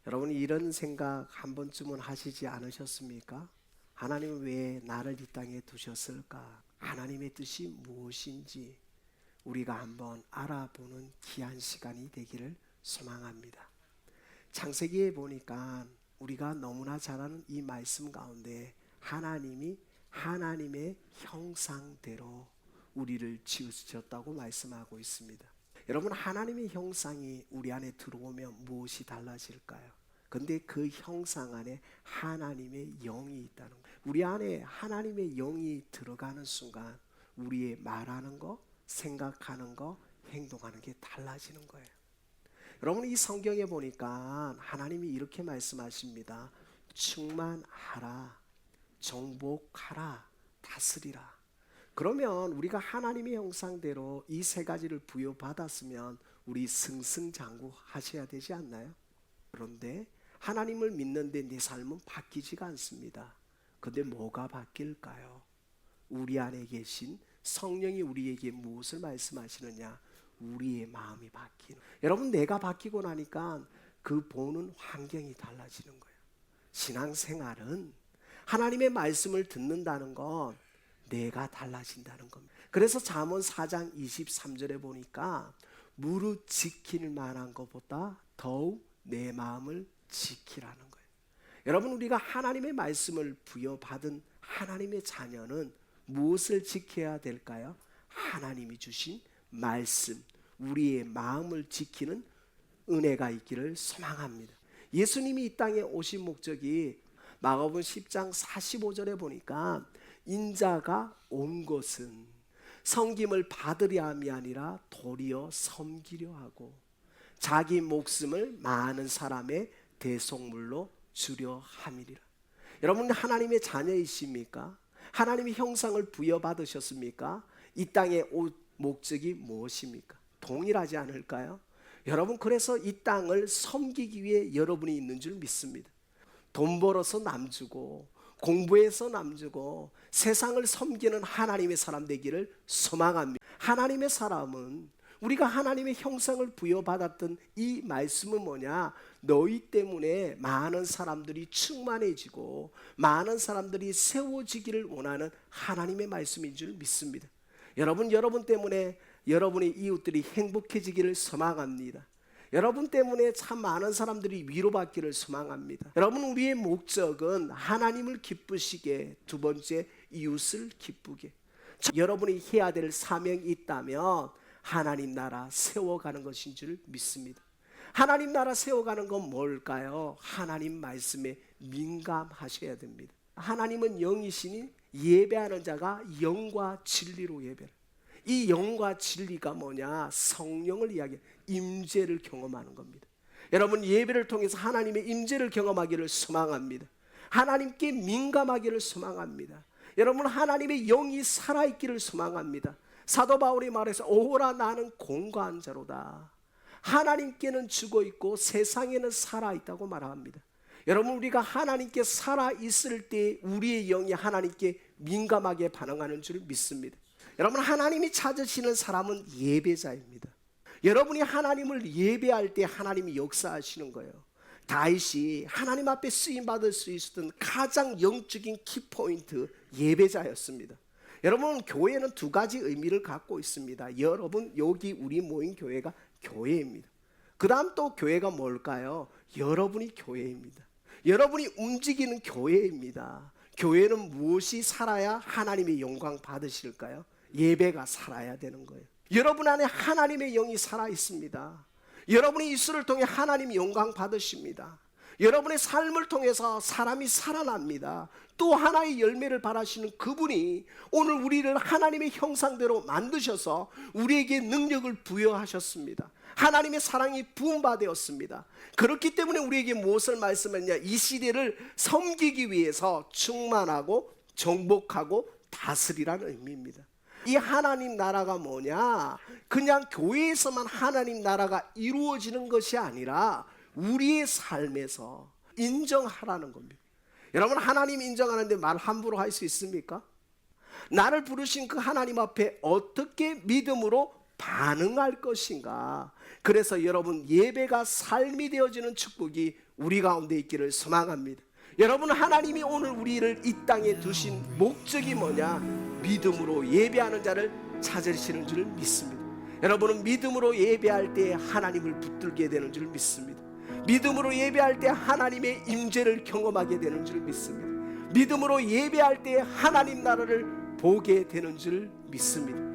여러분 이런 생각 한 번쯤은 하시지 않으셨습니까? 하나님은 왜 나를 이 땅에 두셨을까? 하나님의 뜻이 무엇인지 우리가 한번 알아보는 귀한 시간이 되기를 소망합니다. 창세기에 보니까 우리가 너무나 잘 아는 이 말씀 가운데 하나님이 하나님의 형상대로 우리를 지으셨다고 말씀하고 있습니다. 여러분 하나님의 형상이 우리 안에 들어오면 무엇이 달라질까요? 근데 그 형상 안에 하나님의 영이 있다는 거예요. 우리 안에 하나님의 영이 들어가는 순간 우리의 말하는 거, 생각하는 거, 행동하는 게 달라지는 거예요. 여러분 이 성경에 보니까 하나님이 이렇게 말씀하십니다. 충만하라, 정복하라, 다스리라. 그러면 우리가 하나님의 형상대로 이 세 가지를 부여받았으면 우리 승승장구 하셔야 되지 않나요? 그런데 하나님을 믿는데 내 삶은 바뀌지가 않습니다. 근데 뭐가 바뀔까요? 우리 안에 계신 성령이 우리에게 무엇을 말씀하시느냐? 우리의 마음이 바뀌는. 여러분 내가 바뀌고 나니까 그 보는 환경이 달라지는 거예요. 신앙생활은 하나님의 말씀을 듣는다는 건 내가 달라진다는 겁니다. 그래서 잠언 4장 23절에 보니까 무릇 지킬 만한 것보다 더욱 내 마음을 지키라는 거예요. 여러분 우리가 하나님의 말씀을 부여받은 하나님의 자녀는 무엇을 지켜야 될까요? 하나님이 주신 말씀, 우리의 마음을 지키는 은혜가 있기를 소망합니다. 예수님이 이 땅에 오신 목적이 마가복음 10장 45절에 보니까 인자가 온 것은 섬김을 받으려 함이 아니라 도리어 섬기려 하고 자기 목숨을 많은 사람의 대속물로 주려 함이리라. 여러분 하나님의 자녀이십니까? 하나님의 형상을 부여받으셨습니까? 이 땅에 올 목적이 무엇입니까? 동일하지 않을까요? 여러분 그래서 이 땅을 섬기기 위해 여러분이 있는 줄 믿습니다. 돈 벌어서 남주고 공부해서 남주고 세상을 섬기는 하나님의 사람 되기를 소망합니다. 하나님의 사람은 우리가 하나님의 형상을 부여받았던 이 말씀은 뭐냐? 너희 때문에 많은 사람들이 충만해지고 많은 사람들이 세워지기를 원하는 하나님의 말씀인 줄 믿습니다. 여러분 때문에 여러분의 이웃들이 행복해지기를 소망합니다. 여러분 때문에 참 많은 사람들이 위로받기를 소망합니다. 여러분 우리의 목적은 하나님을 기쁘시게, 두 번째 이웃을 기쁘게. 여러분이 해야 될 사명이 있다면 하나님 나라 세워가는 것인 줄 믿습니다. 하나님 나라 세워가는 건 뭘까요? 하나님 말씀에 민감하셔야 됩니다. 하나님은 영이시니 예배하는 자가 영과 진리로 예배를. 이 영과 진리가 뭐냐? 성령을 이야기해 임재를 경험하는 겁니다. 여러분 예배를 통해서 하나님의 임재를 경험하기를 소망합니다. 하나님께 민감하기를 소망합니다. 여러분 하나님의 영이 살아있기를 소망합니다. 사도 바울이 말해서 오호라 나는 공고한 자로다. 하나님께는 죽어있고 세상에는 살아있다고 말합니다. 여러분 우리가 하나님께 살아있을 때 우리의 영이 하나님께 민감하게 반응하는 줄 믿습니다. 여러분 하나님이 찾으시는 사람은 예배자입니다. 여러분이 하나님을 예배할 때 하나님이 역사하시는 거예요. 다윗이 하나님 앞에 쓰임받을 수 있었던 가장 영적인 키포인트 예배자였습니다. 여러분 교회는 두 가지 의미를 갖고 있습니다. 여러분 여기 우리 모인 교회가 교회입니다. 그 다음 또 교회가 뭘까요? 여러분이 교회입니다. 여러분이 움직이는 교회입니다. 교회는 무엇이 살아야 하나님의 영광 받으실까요? 예배가 살아야 되는 거예요. 여러분 안에 하나님의 영이 살아 있습니다. 여러분의 입술을 통해 하나님이 영광 받으십니다. 여러분의 삶을 통해서 사람이 살아납니다. 또 하나의 열매를 바라시는 그분이 오늘 우리를 하나님의 형상대로 만드셔서 우리에게 능력을 부여하셨습니다. 하나님의 사랑이 부음받았습니다. 그렇기 때문에 우리에게 무엇을 말씀했냐? 이 시대를 섬기기 위해서 충만하고 정복하고 다스리라는 의미입니다. 이 하나님 나라가 뭐냐? 그냥 교회에서만 하나님 나라가 이루어지는 것이 아니라 우리의 삶에서 인정하라는 겁니다. 여러분 하나님 인정하는데 말 함부로 할 수 있습니까? 나를 부르신 그 하나님 앞에 어떻게 믿음으로 반응할 것인가? 그래서 여러분, 예배가 삶이 되어지는 축복이 우리 가운데 있기를 소망합니다. 여러분, 하나님이 오늘 우리를 이 땅에 두신 목적이 뭐냐? 믿음으로 예배하는 자를 찾으시는 줄 믿습니다. 여러분은 믿음으로 예배할 때 하나님을 붙들게 되는 줄 믿습니다. 믿음으로 예배할 때 하나님의 임재를 경험하게 되는 줄 믿습니다. 믿음으로 예배할 때 하나님 나라를 보게 되는 줄 믿습니다.